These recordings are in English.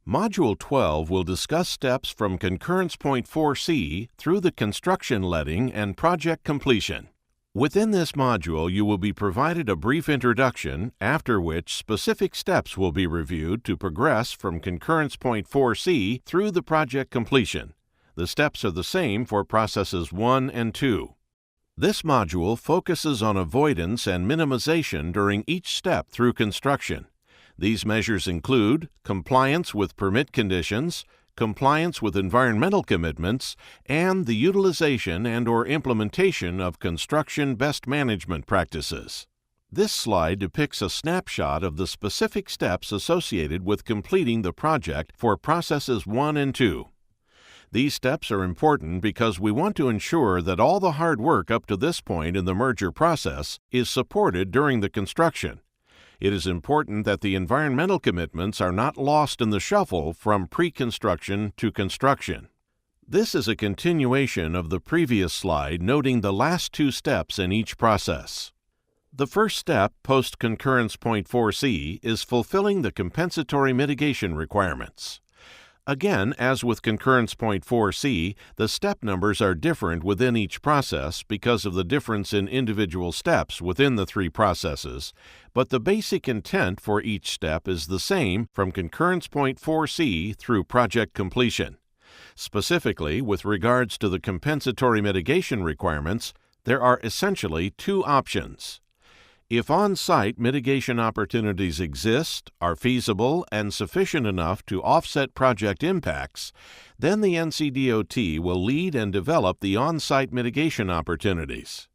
Module 12 will discuss steps from Concurrence Point 4C through the construction letting and project completion. Within this module, you will be provided a brief introduction, after which specific steps will be reviewed to progress from Concurrence Point 4C through the project completion. The steps are the same for processes 1 and 2. This module focuses on avoidance and minimization during each step through construction. These measures include compliance with permit conditions, compliance with environmental commitments, and the utilization and/or implementation of construction best management practices. This slide depicts a snapshot of the specific steps associated with completing the project for processes 1 and 2. These steps are important because we want to ensure that all the hard work up to this point in the merger process is supported during the construction. It is important that the environmental commitments are not lost in the shuffle from pre-construction to construction. This is a continuation of the previous slide noting the last two steps in each process. The first step post-Concurrence Point 4C is fulfilling the compensatory mitigation requirements. Again, as with Concurrence Point 4C, the step numbers are different within each process because of the difference in individual steps within the three processes, but the basic intent for each step is the same from Concurrence Point 4C through project completion. Specifically, with regards to the compensatory mitigation requirements, there are essentially two options. If on-site mitigation opportunities exist, are feasible, and sufficient enough to offset project impacts, then the NCDOT will lead and develop the on-site mitigation opportunities.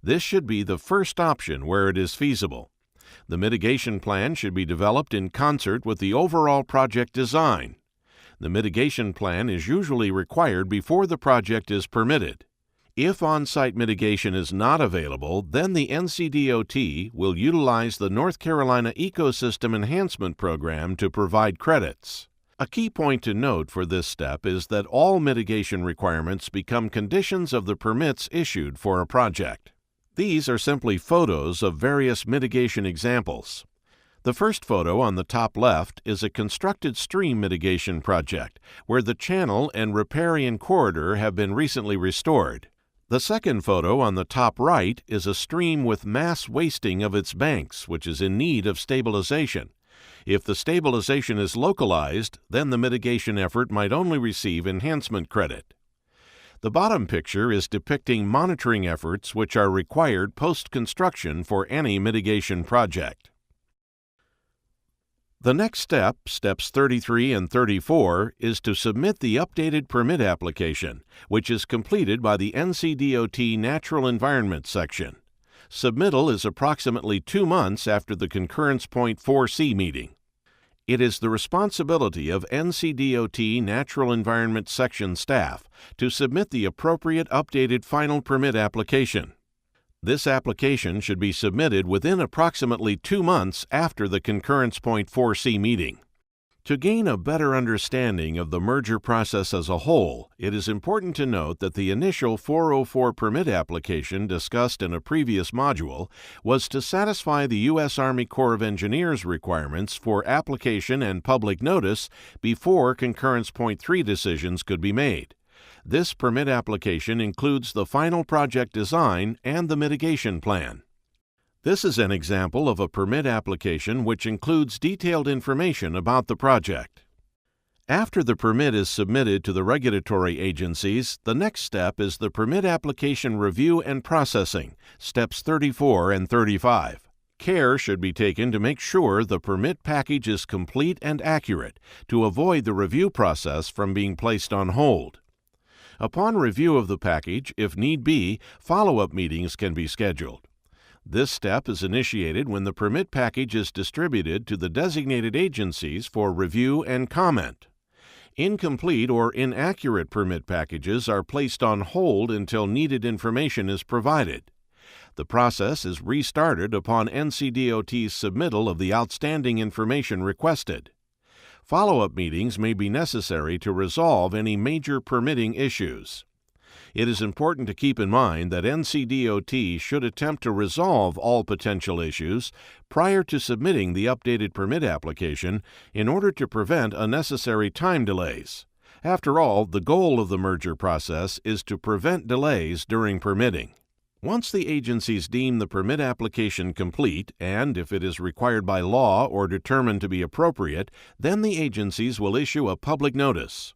This should be the first option where it is feasible. The mitigation plan should be developed in concert with the overall project design. The mitigation plan is usually required before the project is permitted. If on-site mitigation is not available, then the NCDOT will utilize the North Carolina Ecosystem Enhancement Program to provide credits. A key point to note for this step is that all mitigation requirements become conditions of the permits issued for a project. These are simply photos of various mitigation examples. The first photo on the top left is a constructed stream mitigation project, where the channel and riparian corridor have been recently restored. The second photo on the top right is a stream with mass wasting of its banks, which is in need of stabilization. If the stabilization is localized, then the mitigation effort might only receive enhancement credit. The bottom picture is depicting monitoring efforts which are required post-construction for any mitigation project. The next step, steps 33 and 34, is to submit the updated permit application, which is completed by the NCDOT Natural Environment section. Submittal is approximately 2 months after the Concurrence Point 4C meeting. It is the responsibility of NCDOT Natural Environment section staff to submit the appropriate updated final permit application. This application should be submitted within approximately 2 months after the Concurrence Point 4C meeting. To gain a better understanding of the merger process as a whole, it is important to note that the initial 404 permit application discussed in a previous module was to satisfy the U.S. Army Corps of Engineers requirements for application and public notice before Concurrence Point 3 decisions could be made. This permit application includes the final project design and the mitigation plan. This is an example of a permit application which includes detailed information about the project. After the permit is submitted to the regulatory agencies, the next step is the permit application review and processing, steps 34 and 35. Care should be taken to make sure the permit package is complete and accurate to avoid the review process from being placed on hold. Upon review of the package, if need be, follow-up meetings can be scheduled. This step is initiated when the permit package is distributed to the designated agencies for review and comment. Incomplete or inaccurate permit packages are placed on hold until needed information is provided. The process is restarted upon NCDOT's submittal of the outstanding information requested. Follow-up meetings may be necessary to resolve any major permitting issues. It is important to keep in mind that NCDOT should attempt to resolve all potential issues prior to submitting the updated permit application in order to prevent unnecessary time delays. After all, the goal of the merger process is to prevent delays during permitting. Once the agencies deem the permit application complete, and if it is required by law or determined to be appropriate, then the agencies will issue a public notice.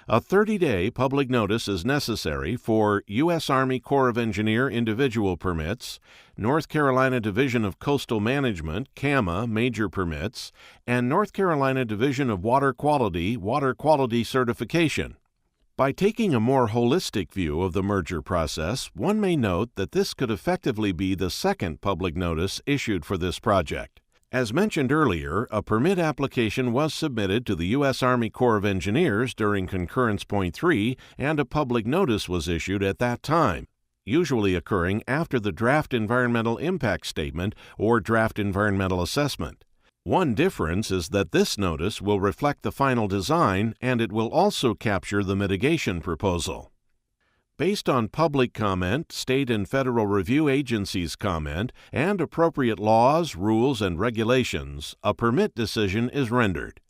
A 30-day public notice is necessary for U.S. Army Corps of Engineers individual permits, North Carolina Division of Coastal Management (CAMA) major permits, and North Carolina Division of Water Quality certification. By taking a more holistic view of the merger process, one may note that this could effectively be the second public notice issued for this project. As mentioned earlier, a permit application was submitted to the U.S. Army Corps of Engineers during Concurrence Point 3, and a public notice was issued at that time, usually occurring after the Draft Environmental Impact Statement or Draft Environmental Assessment. One difference is that this notice will reflect the final design, and it will also capture the mitigation proposal. Based on public comment, state and federal review agencies' comment, and appropriate laws, rules, and regulations, a permit decision is rendered.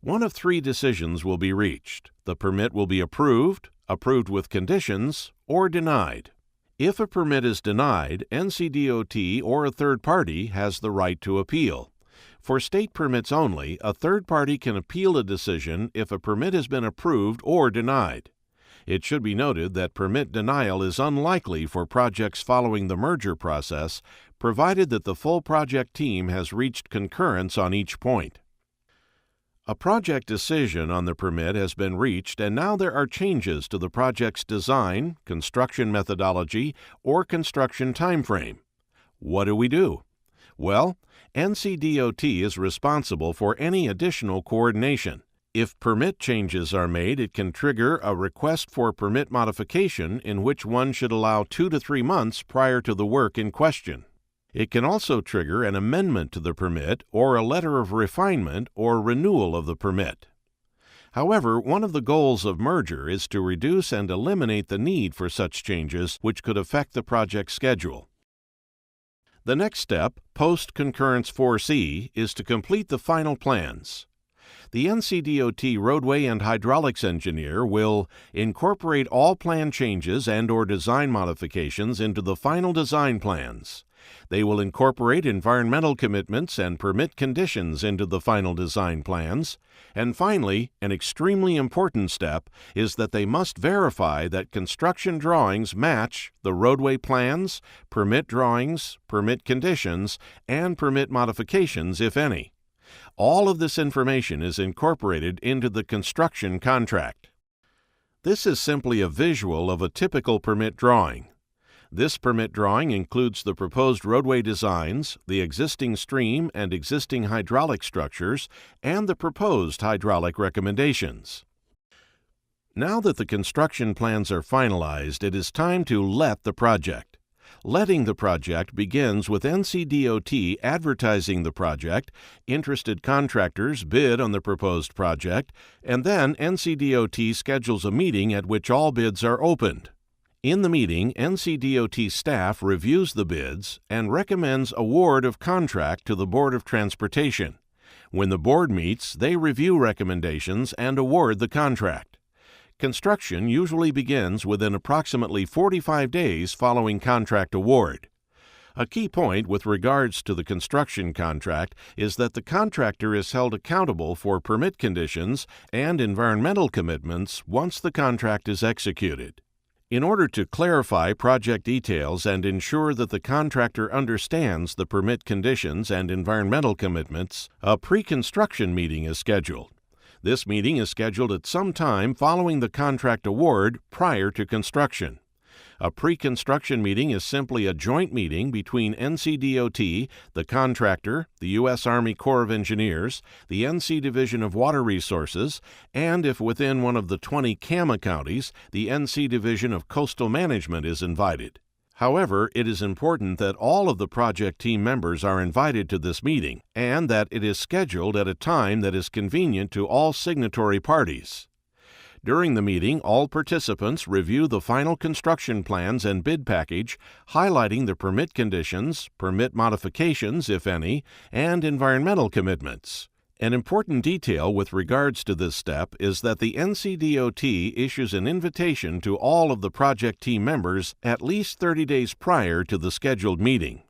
One of three decisions will be reached. The permit will be approved, approved with conditions, or denied. If a permit is denied, NCDOT or a third party has the right to appeal. For state permits only, a third party can appeal a decision if a permit has been approved or denied. It should be noted that permit denial is unlikely for projects following the merger process, provided that the full project team has reached concurrence on each point. A project decision on the permit has been reached, and now there are changes to the project's design, construction methodology, or construction timeframe. What do we do? Well, NCDOT is responsible for any additional coordination. If permit changes are made, it can trigger a request for permit modification in which one should allow 2 to 3 months prior to the work in question. It can also trigger an amendment to the permit or a letter of refinement or renewal of the permit. However, one of the goals of merger is to reduce and eliminate the need for such changes which could affect the project schedule. The next step, post-Concurrence 4C, is to complete the final plans. The NCDOT roadway and hydraulics engineer will incorporate all plan changes and/or design modifications into the final design plans. They will incorporate environmental commitments and permit conditions into the final design plans. And finally, an extremely important step is that they must verify that construction drawings match the roadway plans, permit drawings, permit conditions, and permit modifications, if any. All of this information is incorporated into the construction contract. This is simply a visual of a typical permit drawing. This permit drawing includes the proposed roadway designs, the existing stream and existing hydraulic structures, and the proposed hydraulic recommendations. Now that the construction plans are finalized, it is time to let the project. Letting the project begins with NCDOT advertising the project, interested contractors bid on the proposed project, and then NCDOT schedules a meeting at which all bids are opened. In the meeting, NCDOT staff reviews the bids and recommends award of contract to the Board of Transportation. When the board meets, they review recommendations and award the contract. Construction usually begins within approximately 45 days following contract award. A key point with regards to the construction contract is that the contractor is held accountable for permit conditions and environmental commitments once the contract is executed. In order to clarify project details and ensure that the contractor understands the permit conditions and environmental commitments, a pre-construction meeting is scheduled. This meeting is scheduled at some time following the contract award prior to construction. A pre-construction meeting is simply a joint meeting between NCDOT, the contractor, the U.S. Army Corps of Engineers, the NC Division of Water Resources, and if within one of the 20 CAMA counties, the NC Division of Coastal Management is invited. However, it is important that all of the project team members are invited to this meeting and that it is scheduled at a time that is convenient to all signatory parties. During the meeting, all participants review the final construction plans and bid package, highlighting the permit conditions, permit modifications, if any, and environmental commitments. An important detail with regards to this step is that the NCDOT issues an invitation to all of the project team members at least 30 days prior to the scheduled meeting.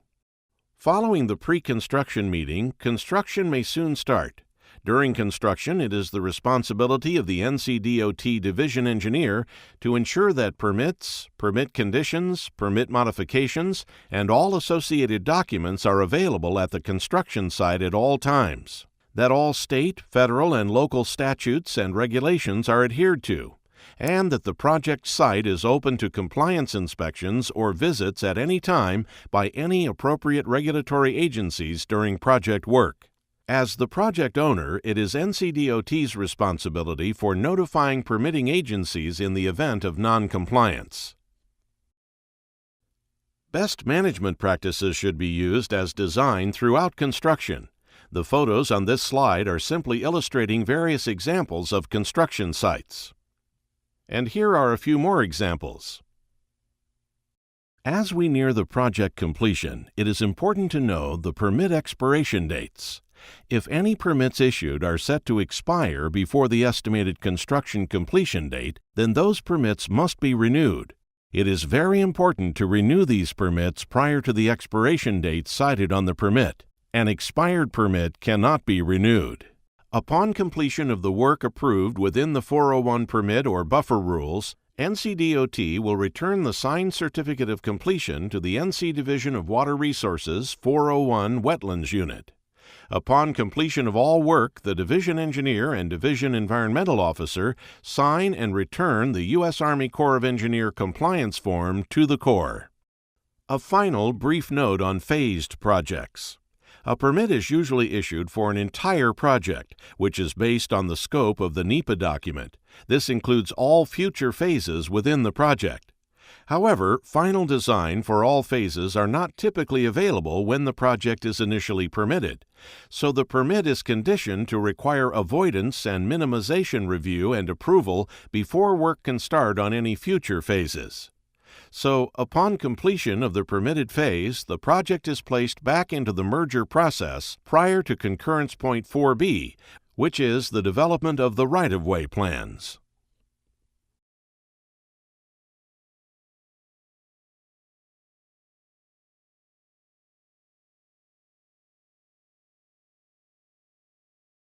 Following the pre-construction meeting, construction may soon start. During construction, it is the responsibility of the NCDOT division engineer to ensure that permits, permit conditions, permit modifications, and all associated documents are available at the construction site at all times, that all state, federal, and local statutes and regulations are adhered to, and that the project site is open to compliance inspections or visits at any time by any appropriate regulatory agencies during project work. As the project owner, it is NCDOT's responsibility for notifying permitting agencies in the event of non-compliance. Best management practices should be used as designed throughout construction. The photos on this slide are simply illustrating various examples of construction sites. And here are a few more examples. As we near the project completion, it is important to know the permit expiration dates. If any permits issued are set to expire before the estimated construction completion date, then those permits must be renewed. It is very important to renew these permits prior to the expiration date cited on the permit. An expired permit cannot be renewed. Upon completion of the work approved within the 401 permit or buffer rules, NCDOT will return the signed certificate of completion to the NC Division of Water Resources 401 Wetlands Unit. Upon completion of all work, the Division Engineer and Division Environmental Officer sign and return the U.S. Army Corps of Engineer Compliance Form to the Corps. A final brief note on phased projects. A permit is usually issued for an entire project, which is based on the scope of the NEPA document. This includes all future phases within the project. However, final design for all phases are not typically available when the project is initially permitted, so the permit is conditioned to require avoidance and minimization review and approval before work can start on any future phases. So, upon completion of the permitted phase, the project is placed back into the merger process prior to Concurrence Point 4B, which is the development of the right-of-way plans.